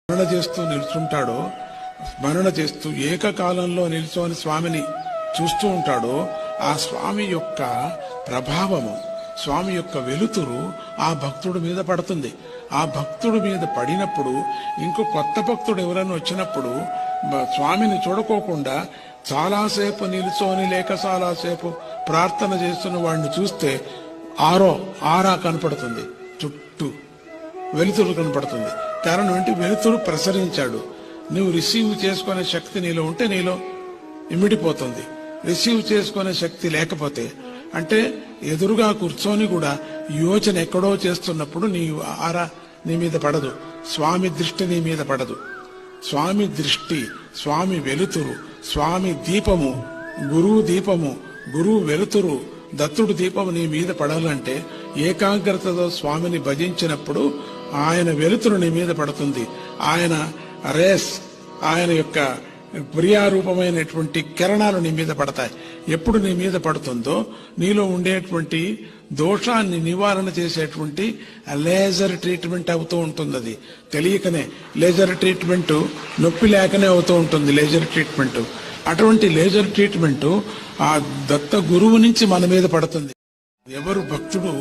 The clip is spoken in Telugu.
స్మరణ చేస్తూ నిల్చుంటాడో, స్మరణ చేస్తూ ఏకకాలంలో నిల్చొని స్వామిని చూస్తూ ఉంటాడో, ఆ స్వామి యొక్క ప్రభావము, స్వామి యొక్క వెలుతురు ఆ భక్తుడి మీద పడుతుంది. ఆ భక్తుడి మీద పడినప్పుడు ఇంకో కొత్త భక్తుడు ఎవరైనా వచ్చినప్పుడు స్వామిని చూడకోకుండా చాలాసేపు నిల్చొని లేక చాలాసేపు ప్రార్థన చేస్తున్న వాడిని చూస్తే ఆరా కనపడుతుంది, చుట్టూ వెలుతురు కనపడుతుంది. కారణం ఏంటి? వెలుతురు ప్రసరించాడు. నువ్వు రిసీవ్ చేసుకునే శక్తి నీలో ఉంటే నీలో ఇమిడిపోతుంది. రిసీవ్ చేసుకునే శక్తి లేకపోతే, అంటే ఎదురుగా కూర్చొని కూడా యోచన ఎక్కడో చేస్తున్నప్పుడు నీ నీ మీద పడదు, స్వామి దృష్టి నీ మీద పడదు. స్వామి దృష్టి, స్వామి వెలుతురు, స్వామి దీపము, గురువు దీపము, గురువు వెలుతురు, దత్తుడు దీపము నీ మీద పడాలంటే ఏకాగ్రతతో స్వామిని భజించినప్పుడు ఆయన వెలుతురు నీ మీద పడుతుంది. ఆయన రేస్, ఆయన యొక్క ప్రియారూపమైనటువంటి కిరణాలు నీ మీద పడతాయి. ఎప్పుడు నీ మీద పడుతుందో నీలో ఉండేటువంటి దోషాన్ని నివారణ చేసేటువంటి లేజర్ ట్రీట్మెంట్ అవుతూ ఉంటుంది. అది తెలియకనే లేజర్ ట్రీట్మెంట్, నొప్పి లేకనే అవుతూ ఉంటుంది లేజర్ ట్రీట్మెంట్. అటువంటి లేజర్ ట్రీట్మెంట్ ఆ దత్త గురువు నుంచి మన మీద పడుతుంది. ఎవరు భక్తుడు